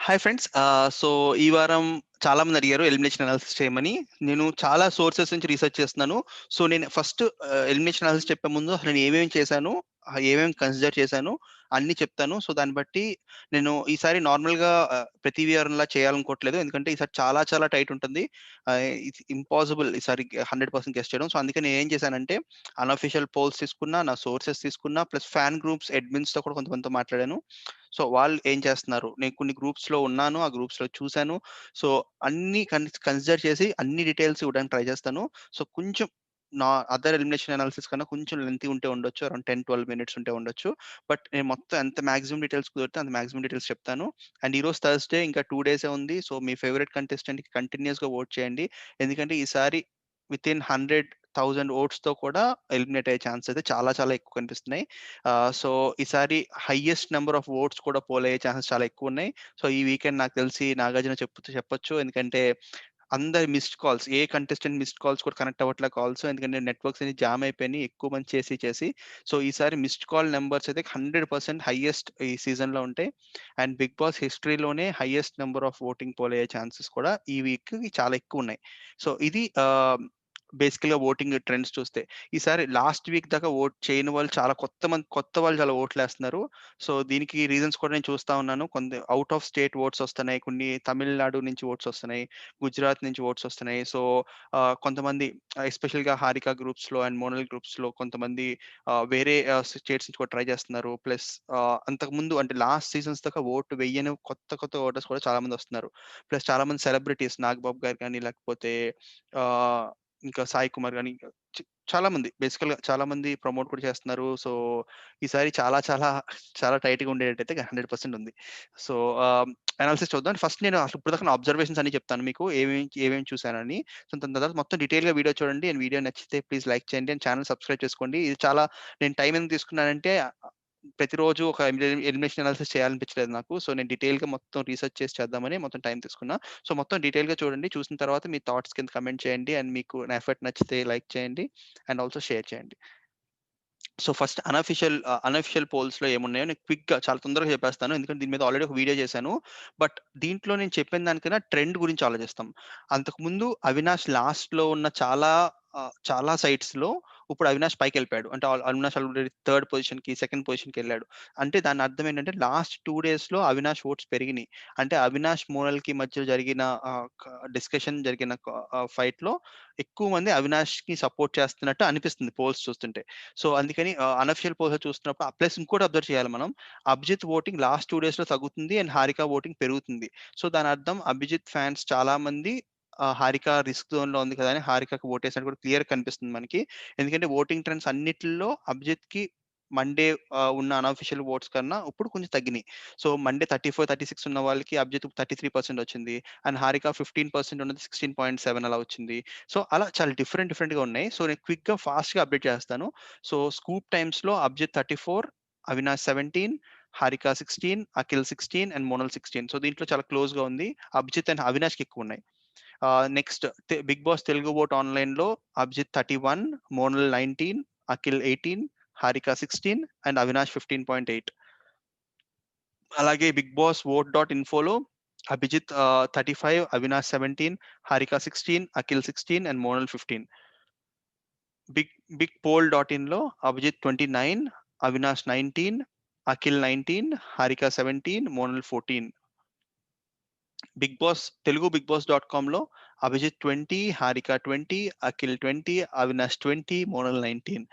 Hi friends. So ఈ వారం చాలా మంది అడిగారు ఎలిమినేషన్ అనాలిసిస్ చేయమని. నేను చాలా సోర్సెస్ నుంచి రీసెర్చ్ చేస్తున్నాను. సో నేను ఫస్ట్ ఎలిమినేషన్ అనాలిసిస్ చెప్పే ముందు అసలు నేను ఏమేమి చేశాను, ఏమేమి కన్సిడర్ చేశాను అన్నీ చెప్తాను. సో దాన్ని బట్టి నేను ఈసారి నార్మల్‌గా ప్రతి వారంలా చేయాలనుకోవట్లేదు. ఎందుకంటే ఈసారి చాలా చాలా టైట్ ఉంటుంది. ఇట్స్ ఇంపాసిబుల్ ఈసారి 100% గెస్ చేయడం. సో అందుకని నేనేం చేశానంటే అన్‌అఫిషియల్ పోల్స్ తీసుకున్నా, నా సోర్సెస్ తీసుకున్నా, ప్లస్ ఫ్యాన్ గ్రూప్స్ అడ్మిన్స్‌తో కూడా కొంతమందితో మాట్లాడాను. సో వాళ్ళు ఏం చేస్తున్నారు? నేను కొన్ని గ్రూప్స్‌లో ఉన్నాను. ఆ గ్రూప్స్‌లో చూసాను. సో అన్నీ కన్సిడర్ చేసి అన్ని డీటెయిల్స్ ఇవ్వడానికి ట్రై చేస్తాను. సో కొంచెం నా అదర్ ఎలిమినేషన్ అనాలిసిస్ కన్నా కొంచెం లెంగ్తీ ఉంటే ఉండొచ్చు. అరౌండ్ 10, 12 మినిట్స్ ఉంటే ఉండొచ్చు. బట్ నేను మొత్తం ఎంత మాక్సిమం డీటెయిల్స్ కుదిరితే అంత మాక్సిమం డీటెయిల్స్ చెప్తాను. అండ్ ఈరోజు థర్స్‌డే ఇంకా 2 డేసే ఉంది. సో మీ ఫేవరెట్ కంటెస్టెంట్‌కి కంటిన్యూయస్‌గా వోట్ చేయండి. ఎందుకంటే ఈసారి వితిన్ 100,000 ఓట్స్‌తో కూడా ఎలిమినేట్ అయ్యే ఛాన్స్ అయితే చాలా చాలా ఎక్కువ కనిపిస్తున్నాయి. సో ఈసారి హైయెస్ట్ నంబర్ ఆఫ్ ఓట్స్ కూడా పోల్ అయ్యే ఛాన్సెస్ చాలా ఎక్కువున్నాయి. సో ఈ వీకెండ్ నాకు తెలిసి నాగార్జున చెప్పొచ్చు. ఎందుకంటే అందరి మిస్డ్ కాల్స్, ఏ కంటెస్టెంట్ మిస్డ్ కాల్స్ కూడా కనెక్ట్ అవ్వట్లే కాల్స్. ఎందుకంటే నెట్వర్క్స్ అన్ని జామ్ అయిపోయినాయి. ఎక్కువ మంది చేసి. సో ఈసారి మిస్డ్ కాల్ నంబర్స్ అయితే 100% హైయెస్ట్ ఈ సీజన్‌లో ఉంటాయి. అండ్ 'బిగ్ బాస్' హిస్టరీలోనే highest number of voting poll అయ్యే ఛాన్సెస్ కూడా ఈ వీక్‌కి చాలా ఎక్కువున్నాయి. సో ఇది బేసికల్‌గా ఓటింగ్ ట్రెండ్స్ చూస్తే. ఈసారి లాస్ట్ వీక్ దాకా ఓట్ చేయని వాళ్ళు చాలా కొత్త వాళ్ళు చాలా ఓట్లేస్తున్నారు. సో దీనికి రీజన్స్ కూడా నేను చూస్తా ఉన్నాను. ఔట్ ఆఫ్ స్టేట్ ఓట్స్ వస్తున్నాయి. కొన్ని తమిళనాడు నుంచి ఓట్స్ వస్తున్నాయి. గుజరాత్ నుంచి ఓట్స్ వస్తున్నాయి. సో కొంతమంది ఎస్పెషల్‌గా 'హారిక' గ్రూప్స్‌లో అండ్ 'మోనల్' గ్రూప్స్‌లో కొంతమంది వేరే స్టేట్స్ నుంచి కూడా ట్రై చేస్తున్నారు. ప్లస్ అంతకుముందు అంటే లాస్ట్ సీజన్స్ దాకా ఓటు వెయ్యని కొత్త ఓటర్స్ కూడా చాలా మంది వస్తున్నారు. ప్లస్ చాలా మంది సెలబ్రిటీస్ 'నాగబాబు' గారు గాని లేకపోతే ఆహ్, ఇంకా 'సాయి కుమార్' గాని చ చాలా మంది బేసికల్‌గా చాలా మంది ప్రమోట్ కూడా చేస్తున్నారు. సో ఈసారి చాలా టైట్‌గా ఉండేటట్టయితే 100% ఉంది. సో అనాలిసిస్ చూద్దాం. ఫస్ట్ నేను అసలు ఇప్పటిదాకా నా అబ్జర్వేషన్స్ అన్ని చెప్తాను మీకు. ఏమేమి చూసానని. సో దాని తర్వాత మొత్తం డీటెయిల్‌గా వీడియో చూడండి. అండ్ వీడియో నచ్చితే ప్లీజ్ లైక్ చేయండి. అండ్ ఛానెల్ సబ్స్క్రైబ్ చేసుకోండి. ఇది చాలా నేను టైం ఎందుకు తీసుకున్నానంటే ప్రతిరోజు ఒక ఎలిమినేషన్ అనాలిసిస్ చేయాలనిపించలేదు నాకు. సో నేను డీటెయిల్‌గా మొత్తం రీసెర్చ్ చేసి చేద్దామని మొత్తం టైం తీసుకున్నా. సో మొత్తం డీటెయిల్‌గా చూడండి. చూసిన తర్వాత మీ థాట్స్ కింద కామెంట్ చేయండి. అండ్ మీకు నా ఎఫర్ట్ నచ్చితే లైక్ చేయండి. అండ్ ఆల్సో షేర్ చేయండి. సో ఫస్ట్ అనఫిషియల్ పోల్స్‌లో ఏమున్నాయో నేను క్విక్‌గా చాలా తొందరగా చెప్పేస్తాను. ఎందుకంటే దీని మీద ఆల్రెడీ ఒక వీడియో చేశాను. బట్ దీంట్లో నేను చెప్పిన దానికన్నా ట్రెండ్ గురించి ఆలోచిస్తాం. అంతకుముందు అవినాష్ లాస్ట్‌లో ఉన్న చాలా సైట్స్‌లో ఇప్పుడు అవినాష్ పైకెళ్ళిపోయాడు. అంటే అవినాష్ ఆల్రెడీ థర్డ్ పొజిషన్‌కి, సెకండ్ పొజిషన్‌కెళ్ళాడు. అంటే దాని అర్థం ఏంటంటే లాస్ట్ 2 డేస్‌లో అవినాష్ ఓట్స్ పెరిగినియి. అంటే అవినాష్, మోనల్‌కి మధ్య జరిగిన ఆహ్, క డిస్కషన్ జరిగిన ఫైట్‌లో ఎక్కువ మంది అవినాష్‌కి సపోర్ట్ చేస్తున్నట్టు అనిపిస్తుంది పోల్స్ చూస్తుంటే. సో అందుకని అనఫిషియల్ పోల్‌లో చూస్తున్నప్పుడు ప్లస్ ఇంకోటి అబ్జర్వ్ చేయాలి మనం. అభిజిత్ ఓటింగ్ లాస్ట్ 2 డేస్‌లో తగ్గుతుంది. అండ్ హారిక ఓటింగ్ పెరుగుతుంది. సో దాని అర్థం అభిజిత్ ఫ్యాన్స్ చాలా మంది హారిక రిస్క్ జోన్‌లో ఉంది కదా! అని హారికకి ఓటేసినట్టు కూడా క్లియర్‌గా కనిపిస్తుంది మనకి. ఎందుకంటే ఓటింగ్ ట్రెండ్స్ అన్నిటిల్లో అభిజిత్‌కి మండే ఉన్న అనఫిషియల్ ఓట్స్ కన్నా ఇప్పుడు కొంచెం తగ్గినియి. సో మండే 34, 36 ఉన్న వాళ్ళకి అభిజిత్‌కి 33% వచ్చింది. అండ్ హారిక 15% ఉన్నది 16.7 అలా వచ్చింది. సో అలా చాలా డిఫరెంట్‌గా ఉన్నాయి. సో నేను క్విక్‌గా ఫాస్ట్‌గా అప్డేట్ చేస్తాను. సో స్కూప్ టైమ్స్‌లో అభిజిత్ 34, అవినాష్ 17, హారిక 16, అఖిల్ 16 అండ్ మోనల్ 16. సో దీంట్లో చాలా క్లోజ్‌గా ఉంది. అభిజిత్ అండ్ అవినాష్‌కి ఎక్కువున్నాయి. Next 'Bigg Boss' Telugu vote ఆన్‌లైన్‌లో అభిజిత్ 31, మోనల్ 19, అఖిల్ 18, హారిక 16 అండ్ అవినాష్ 15.8. అలాగే 'బిగ్ బాస్ ఓట్ డాట్ ఇన్ఫోలో' Abhijeet 35, Avinash 17, Harika 16, Akhil 16 and Monal 15. Big big poll dot ఇన్‌లో Abhijeet 29, Avinash 19, Akhil 19, Harika 17, Monal 14. Bigg Boss dot కామ్‌లో Abhijeet 20, Harika 20, Akhil 20, Avinash 20, Monal 19.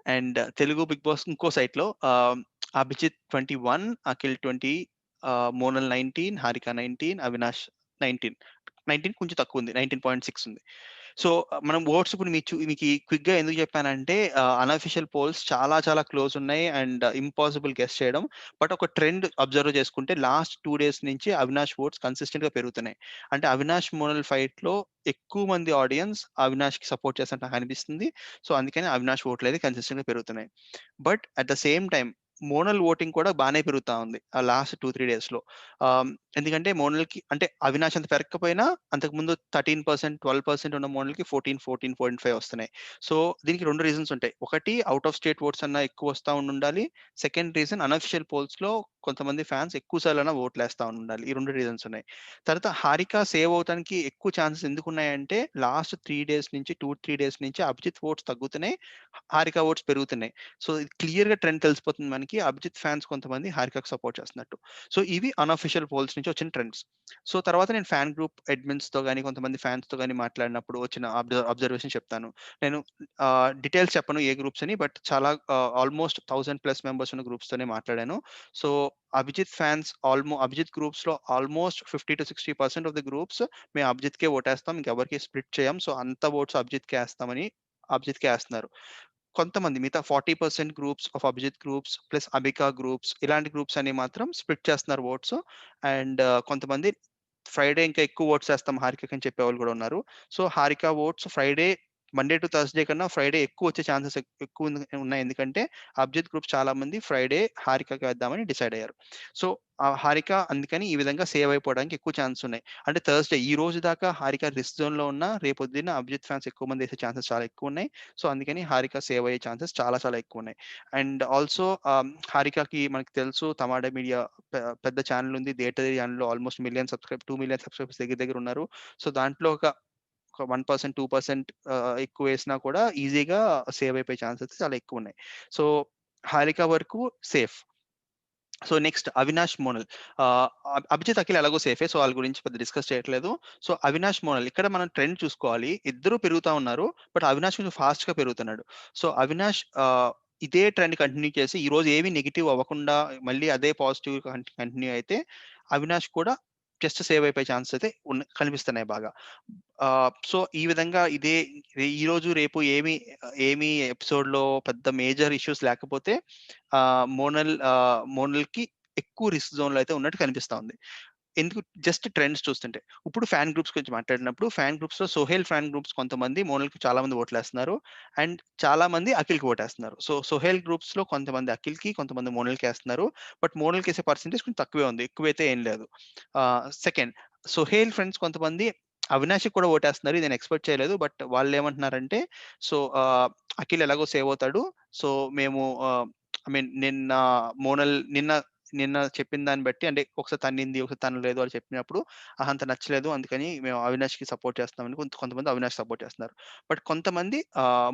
And Telugu Bigg Boss ఇంకో సైట్‌లో అభిజిత్ 21, అఖిల్ 20, మోనల్ 19, హారిక 19, అవినాష్ 19. 19 కొంచెం తక్కువుంది. 19.6 ఉంది. సో మనం ఓట్స్ ఇప్పుడు మీకు క్విక్‌గా ఎందుకు చెప్పానంటే అనఫిషియల్ పోల్స్ చాలా క్లోజ్ ఉన్నాయి. అండ్ ఇంపాసిబుల్ గెస్ చేయడం. బట్ ఒక ట్రెండ్ అబ్జర్వ్ చేసుకుంటే లాస్ట్ 2 డేస్ నుంచి అవినాష్ ఓట్స్ కన్సిస్టెంట్‌గా పెరుగుతున్నాయి. అంటే అవినాష్ మోనల్ ఫైట్‌లో ఎక్కువ మంది ఆడియన్స్ అవినాష్‌కి సపోర్ట్ చేస్తున్నట్టు నాకు అనిపిస్తుంది. సో అందుకని అవినాష్ ఓట్లయితే కన్సిస్టెంట్‌గా పెరుగుతున్నాయి. But at the same time Monal voting కూడా బానే పెరుగుతా ఉంది. ఆ లాస్ట్ 2, 3 డేస్‌లో. ఆహ్, ఎందుకంటే మోనల్‌కి అంటే అవినాష్ అంత పెరగకపోయినా అంతకుముందు 13%, 12% ఉన్న మోడల్‌కి 14.5 వస్తున్నాయి. సో, దీనికి 2 రీజన్స్ ఉంటాయి. ఒకటి ఔట్ ఆఫ్ స్టేట్ ఓట్స్ అన్నా ఎక్కువ వస్తా ఉండుండాలి. సెకండ్ రీజన్ అనఫిషియల్ పోల్స్‌లో కొంతమంది ఫ్యాన్స్ ఎక్కువ సార్లైనా ఓట్లేస్తా ఉండాలి. ఈ 2 రీజన్స్ ఉన్నాయి. తర్వాత హారిక సేవ్ అవ్వటానికి ఎక్కువ ఛాన్సెస్ ఎందుకున్నాయంటే లాస్ట్ 3 డేస్ నుంచి 2, 3 డేస్ నుంచి అభిజిత్ ఓట్స్ తగ్గుతున్నాయి. హారిక ఓట్స్ పెరుగుతున్నాయి. సో, ఇది క్లియర్‌గా ట్రెండ్ తెలిసిపోతుంది మనకి. అభిజిత్ ఫ్యాన్స్ కొంతమంది హారికకి సపోర్ట్ చేస్తున్నట్టు. సో, ఇవి అన్‌అఫిషియల్ పోల్స్ నుంచి వచ్చిన ట్రెండ్స్. సో, తర్వాత నేను ఫ్యాన్ గ్రూప్ అడ్మిన్స్‌తో గాని, కొంతమంది ఫ్యాన్స్‌తో గాని మాట్లాడినప్పుడు వచ్చిన అబ్జర్వేషన్ చెప్తాను. నేను డీటెయిల్స్ చెప్పను ఏ గ్రూప్స్ అని. బట్ చాలా ఆల్‌మోస్ట్ 1000 ప్లస్ మెంబర్స్ ఉన్న గ్రూప్స్‌తోనే మాట్లాడాను. సో, అభిజిత్ ఫ్యాన్స్ అభిజిత్ గ్రూప్స్‌లో ఆల్‌మోస్ట్ 50-60% ఆఫ్ ది గ్రూప్స్ మేము అభిజిత్‌కే ఓటేస్తాం. ఇంకెవరికీ స్ప్లిట్ చేయం. సో, అంత ఓట్స్ అభిజిత్‌కే ఏస్తామని అభిజిత్‌కే ఏస్తున్నారు. కొంతమంది మిగతా 40% groups of Abhijeet groups plus అబికా గ్రూప్స్ ఇలాంటి గ్రూప్స్ అన్ని మాత్రం స్ప్లిట్ చేస్తున్నారు ఓట్స్. అండ్ కొంతమంది ఫ్రైడే ఇంకా ఎక్కువ ఓట్స్ ఏస్తాం హారికకి అని చెప్పేవాళ్ళు కూడా ఉన్నారు. So, Harika votes Friday Monday to Thursday కన్నా ఫ్రైడే ఎక్కువ వచ్చే ఛాన్సెస్ ఉన్నాయి. ఎందుకంటే అభిజిత్ గ్రూప్స్ చాలా మంది ఫ్రైడే హారికకి వేద్దామని డిసైడ్ అయ్యారు. సో, హారిక అందుకని ఈ విధంగా సేవ్ అయిపోవడానికి ఎక్కువ ఛాన్సెస్ ఉన్నాయి. అంటే థర్స్‌డే ఈ రోజు దాకా హారిక రిస్క్ జోన్‌లో ఉన్నా రేపొద్దున్న అభిజిత్ ఫ్యాన్స్ ఎక్కువ మంది ఏసే ఛాన్సెస్ చాలా ఎక్కువున్నాయి. సో, అందుకని హారిక సేవ్ అయ్యే ఛాన్సెస్ చాలా చాలా ఎక్కువున్నాయి. అండ్ ఆల్సో హారికకి మనకు తెలుసు తమాడా మీడియా పెద్ద ఛానెల్ ఉంది. థియేటర్ ఛానెల్‌లో ఆల్‌మోస్ట్ 2 మిలియన్ సబ్‌స్క్రైబర్స్ దగ్గర దగ్గర ఉన్నారు. సో, దాంట్లో ఒక 1%, 2% ఎక్కువేసినా కూడా ఈజీగా సేవ్ అయిపోయే ఛాన్సెస్ చాలా ఎక్కువున్నాయి. సో, హారిక వరకు safe. So, next Avinash Monal. ఆహ్, అభిజిత్, అఖిల్ ఎలాగో సేఫే. సో, ఆళ్ళ గురించి పెద్ద డిస్కస్ చేయట్లేదు. సో, అవినాష్ మోనల్ ఇక్కడ మనం ట్రెండ్ చూసుకోవాలి. ఇద్దరు పెరుగుతా ఉన్నారు. బట్ అవినాష్ కొంచెం ఫాస్ట్‌గా పెరుగుతున్నాడు. సో, అవినాష్ ఇదే ట్రెండ్ కంటిన్యూ చేసి ఈరోజు ఏవి నెగెటివ్ అవ్వకుండా మళ్ళీ అదే పాజిటివ్ కంటిన్యూ అయితే అవినాష్ కూడా జస్ట్ సేవ్ అయిపోయే ఛాన్సెస్ అయితే కనిపిస్తున్నాయి బాగా. సో, ఈ విధంగా ఈరోజు, రేపు ఏమి ఎపిసోడ్‌లో పెద్ద మేజర్ ఇష్యూస్ లేకపోతే మోనల్‌కి ఎక్కువ రిస్క్ జోన్‌లో అయితే ఉన్నట్టు కనిపిస్తా ఉంది. ఎందుకు జస్ట్ ట్రెండ్స్ చూస్తుంటే. ఇప్పుడు ఫ్యాన్ గ్రూప్స్ గురించి మాట్లాడినప్పుడు ఫ్యాన్ గ్రూప్స్‌లో సోహెల్ ఫ్యాన్ గ్రూప్స్ కొంతమంది మోనల్‌కి చాలా మంది ఓట్లేస్తున్నారు. అండ్ చాలా మంది అఖిల్‌కి ఓటేస్తున్నారు. సో, సోహెల్ గ్రూప్స్‌లో కొంతమంది అఖిల్‌కి, కొంతమంది మోనల్‌కేస్తున్నారు. బట్ మోనల్‌కేసే పర్సెంటేజ్ కొంచెం తక్కువే ఉంది. ఎక్కువైతే ఏం లేదు. సెకండ్ సోహెల్ ఫ్రెండ్స్ కొంతమంది అవినాష్‌కి కూడా ఓటేస్తున్నారు. ఇది నేను ఎక్స్‌పెక్ట్ చేయలేదు. బట్ వాళ్ళేమంటున్నారంటే సో, అఖిల్ ఎలాగో సేవ్ అవుతాడు. సో, మేము ఐ మీన్ నిన్న నిన్న చెప్పిన దాన్ని బట్టి అంటే ఒకసారి తన్నింది, ఒకసారి తనలేదు అని చెప్పినప్పుడు అంత నచ్చలేదు. అందుకని మేము అవినాష్‌కి సపోర్ట్ చేస్తున్నామని కొంతమంది అవినాష్ సపోర్ట్ చేస్తున్నారు. బట్ కొంతమంది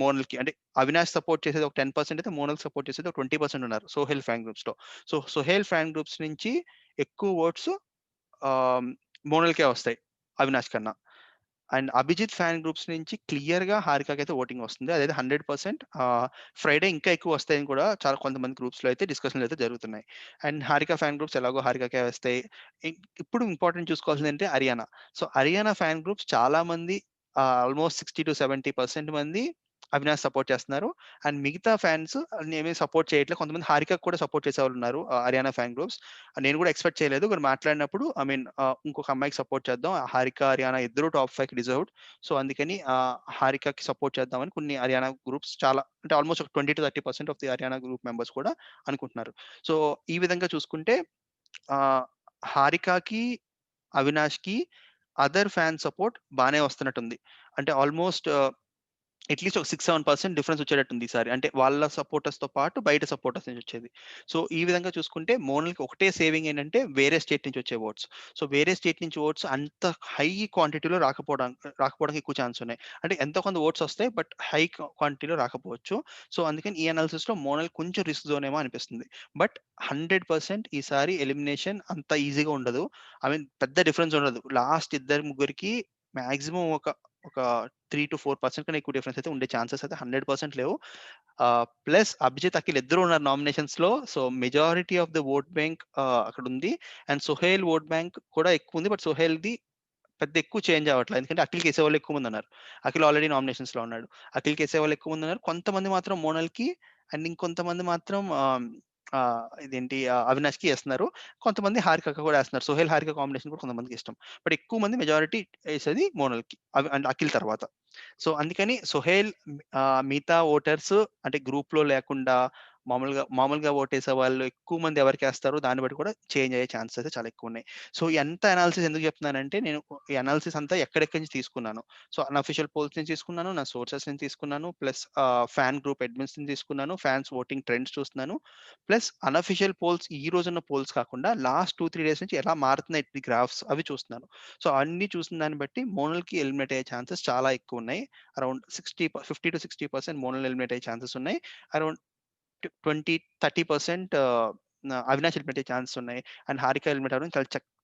మోనల్‌కి అంటే అవినాష్ సపోర్ట్ చేసేది ఒక 10% అయితే మోనల్‌కి సపోర్ట్ చేసేది ఒక 20% ఉన్నారు. సోహెల్ ఫ్యాన్ గ్రూప్స్‌లో. సో, సోహెల్ ఫ్యాన్ గ్రూప్స్ నుంచి ఎక్కువ ఓట్స్ ఆహ్, మోనల్‌కే వస్తాయి అవినాష్ కన్నా. అండ్ అభిజిత్ ఫ్యాన్ గ్రూప్స్ నుంచి క్లియర్‌గా హారికకైతే ఓటింగ్ వస్తుంది. అదైతే 100% ఫ్రైడే ఇంకా ఎక్కువ వస్తాయని కూడా చాలా కొంతమంది గ్రూప్స్‌లో అయితే డిస్కషన్‌లు అయితే జరుగుతున్నాయి. అండ్ హారిక ఫ్యాన్ గ్రూప్స్ ఎలాగో హారికకే వస్తాయి. ఇ ఇప్పుడు ఇంపార్టెంట్ చూసుకోవాల్సిందంటే Haryana. So, Haryana fan groups చాలా మంది ఆల్‌మోస్ట్ 60-70% మంది అవినాష్ సపోర్ట్ చేస్తున్నారు. అండ్ మిగతా ఫ్యాన్స్ ఏమి సపోర్ట్ చేయట్లేదు. కొంతమంది హారికకి కూడా సపోర్ట్ చేసేవాళ్ళున్నారు హర్యానా ఫ్యాన్ గ్రూప్స్. నేను కూడా ఎక్స్‌పెక్ట్ చేయలేదు. మీరు మాట్లాడినప్పుడు ఐ మీన్ ఇంకొక అమ్మాయికి సపోర్ట్ చేద్దాం. హారిక, హర్యానా ఇద్దరు టాప్ 5కి డిజర్వ్డ్. సో, అందుకని హారికకి సపోర్ట్ చేద్దామని కొన్ని హర్యానా గ్రూప్స్ చాలా అంటే ఆల్‌మోస్ట్ ఒక 20-30% of the Haryana group members కూడా అనుకుంటున్నారు. సో, ఈ విధంగా చూసుకుంటే ఆహ్, హారికకి, అవినాష్‌కి అదర్ ఫ్యాన్ సపోర్ట్ బానే వస్తున్నట్టుంది. అంటే ఆల్‌మోస్ట్ అట్‌లీస్ట్ ఒక 6-7% డిఫరెన్స్ వచ్చేటట్టుంది ఈసారి. అంటే వాళ్ళ సపోర్టర్స్‌తో పాటు బయట సపోర్టర్స్ నుంచి వచ్చేది. సో, ఈ విధంగా చూసుకుంటే మోనల్‌కి ఒకటే సేవింగ్ ఏంటంటే వేరే స్టేట్ నుంచి వచ్చే ఓట్స్. సో, వేరే స్టేట్ నుంచి ఓట్స్ అంత హై క్వాంటిటీలో రాకపోవడానికి ఎక్కువ ఛాన్స్ ఉన్నాయి. అంటే ఎంతో కొంత ఓట్స్ వస్తాయి. బట్ హై క్వాంటిటీలో రాకపోవచ్చు. సో, అందుకని ఈ అనాలిసిస్‌లో మోనల్ కొంచెం రిస్క్ జోన్ ఏమో అనిపిస్తుంది. బట్ 100% ఈసారి ఎలిమినేషన్ అంత ఈజీగా ఉండదు. ఐ మీన్ పెద్ద డిఫరెన్స్ ఉండదు. లాస్ట్ ఇద్దరు ముగ్గురికి మాక్సిమం ఒక 3-4% కన్నా ఎక్కువ డిఫరెన్స్ అయితే ఉండే ఛాన్సెస్ అయితే 100% లేవు. ప్లస్ అభిజిత్, అఖిల్ ఇద్దరు ఉన్నారు నామినేషన్స్‌లో. So, majority of the vote bank అక్కడుంది. అండ్ సుహైల్ ఓట్ బ్యాంక్ కూడా ఎక్కువుంది. బట్ సుహైల్‌ది పెద్ద ఎక్కువ చేంజ్ అవ్వట్లేదు. ఎందుకంటే అఖిల్‌కేసేవాళ్ళు ఎక్కువ మందున్నారు. అఖిల్ ఆల్రెడీ నామినేషన్స్‌లో ఉన్నాడు. అఖిల్‌కేసేవాళ్ళు ఎక్కువ మందున్నారు. కొంతమంది మాత్రం మోనల్‌కి అండ్ ఇంకొంతమంది మాత్రం అవినాష్‌కి ఏస్తున్నారు. కొంతమంది హారికకి కూడా ఏస్తున్నారు. సుహైల్, హారిక కాంబినేషన్ కూడా కొంతమందికి ఇష్టం. బట్ ఎక్కువ మంది మెజారిటీ ఏసేది మోనల్‌కి. అండ్ అఖిల్ తర్వాత. సో, అందుకని సుహైల్ మిగతా ఓటర్స్ అంటే గ్రూప్‌లో లేకుండా మామూలుగా ఓటేసే వాళ్ళు ఎక్కువ మంది ఎవరికేస్తారో దాన్ని బట్టి కూడా చేంజ్ అయ్యే ఛాన్సెస్ అయితే చాలా ఎక్కువున్నాయి. సో, ఎంత అనాలిసిస్ ఎందుకు చెప్తున్నానంటే నేను ఈ అనాలిసిస్ అంతా ఎక్కడెక్కడి నుంచి తీసుకున్నాను. సో, అన్‌అఫిషియల్ పోల్స్ నుంచి తీసుకున్నాను. నా సోర్సెస్ నుంచి తీసుకున్నాను. ప్లస్ ఫ్యాన్ గ్రూప్ అడ్మిన్స్ నుంచి తీసుకున్నాను. ఫ్యాన్స్ ఓటింగ్ ట్రెండ్స్ చూస్తున్నాను. ప్లస్ అన్‌అఫిషియల్ పోల్స్ ఈ రోజున్న పోల్స్ కాకుండా లాస్ట్ 2, 3 డేస్ నుంచి ఎలా మారుతున్నాయి ఈ గ్రాఫ్స్ అవి చూస్తున్నాను. సో, అన్నీ చూసిన దాన్ని బట్టి మోనల్‌కి ఎలిమినేట్ అయ్యే ఛాన్సెస్ చాలా ఎక్కువున్నాయి. అరౌండ్ 50-60% మోనల్ ఎలిమినేట్ అయ్యే ఛాన్సెస్ ఉన్నాయి. అరౌండ్ 20-30% అవినాష్ ఎలిమినేట్ అయ్యే ఛాన్సెస్ ఉన్నాయి. అండ్ హారిక ఎలిమినేట్ అవ్వడం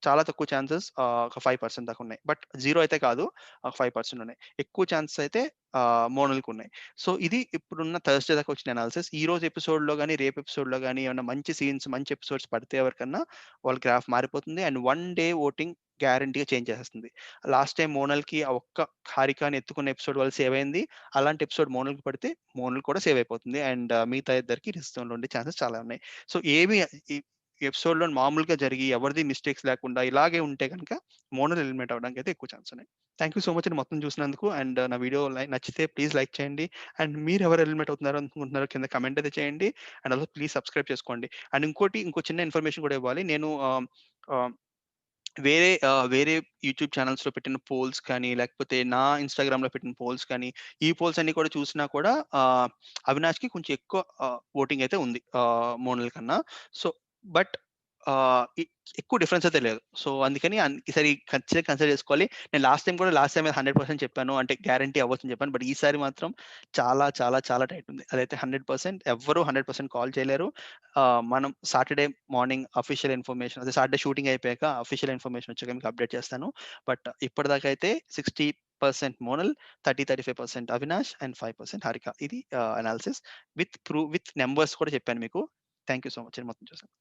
చాలా తక్కువ ఛాన్సెస్ ఒక 5% దాకా ఉన్నాయి. బట్ 0 అయితే కాదు. ఒక 5% ఉన్నాయి. ఎక్కువ ఛాన్సెస్ అయితే మోనల్‌కున్నాయి. సో, ఇది ఇప్పుడున్న థర్స్‌డే దాకా వచ్చిన అనాలిసిస్. ఈరోజు ఎపిసోడ్‌లో గాని, రేపు ఎపిసోడ్‌లో గాని ఏమన్నా మంచి సీన్స్, మంచి ఎపిసోడ్స్ పడితే ఎవరికన్నా వాళ్ళ గ్రాఫ్ మారిపోతుంది. అండ్ 1 డే ఓటింగ్ గ్యారంటీగా చేంజ్ చేసేస్తుంది. లాస్ట్ టైమ్ మోనల్‌కి ఆ ఒక్క హారికని ఎత్తుకున్న ఎపిసోడ్ వల్ల సేవ్ అయింది. అలాంటి ఎపిసోడ్ మోనల్‌కి పడితే మోనల్ కూడా సేవ్ అయిపోతుంది. అండ్ మిగతా ఇద్దరికి రెస్ట్‌లో ఉండే ఛాన్సెస్ చాలా ఉన్నాయి. సో, ఈ ఎపిసోడ్‌లో మామూలుగా జరిగి ఎవరిది మిస్టేక్స్ లేకుండా ఇలాగే ఉంటే గనుక మోనల్ ఎలిమినేట్ అవ్వడానికి అయితే ఎక్కువ ఛాన్స్ ఉన్నాయి. థాంక్ యూ సో మచ్ అండి మొత్తం చూసినందుకు. అండ్ నా వీడియో నచ్చితే ప్లీజ్ లైక్ చేయండి. అండ్ మీరెవరు ఎలిమినేట్ అవుతున్నారో అనుకుంటున్నారో కింద కామెంట్ అయితే చేయండి. అండ్ ఆల్సో ప్లీజ్ సబ్స్క్రైబ్ చేసుకోండి. అండ్ ఇంకో చిన్న ఇన్ఫర్మేషన్ కూడా ఇవ్వాలి. నేను ఆహ్, వేరే యూట్యూబ్ ఛానెల్స్‌లో పెట్టిన పోల్స్ కానీ, లేకపోతే నా ఇన్‌స్టాగ్రామ్‌లో పెట్టిన పోల్స్ కానీ, ఈ పోల్స్ అన్నీ కూడా చూసినా కూడా అవినాష్‌కి కొంచెం ఎక్కువ ఓటింగ్ అయితే ఉంది. మోనల్ కన్నా. సో, బట్ ఆహ్, ఎ ఎక్కువ డిఫరెన్స్ అయితే లేదు. సో, అందుకని ఈసారి ఖచ్చితంగా కన్సిడర్ చేసుకోవాలి. నేను లాస్ట్ టైమ్ 100% చెప్పాను. అంటే గ్యారంటీ అవ్వచ్చని చెప్పాను. బట్ ఈసారి మాత్రం చాలా, చాలా, చాలా టైట్ ఉంది. అదైతే 100% ఎవ్వరు 100% కాల్ చేయలేరు. మనం సాటర్‌డే మార్నింగ్ అఫీషియల్ ఇన్ఫర్మేషన్ అదే సాటర్‌డే షూటింగ్ అయిపోయాక అఫీషియల్ ఇన్ఫర్మేషన్ వచ్చాక మీకు అప్డేట్ చేస్తాను. బట్ ఇప్పటిదాకా అయితే 60% మోనల్, 35% అవినాష్ అండ్ 5% హారిక. ఇది అనాలిసిస్ విత్ నంబర్స్ కూడా చెప్పాను మీకు. థాంక్ యూ సో మచ్ అండి మొత్తం చూసాను.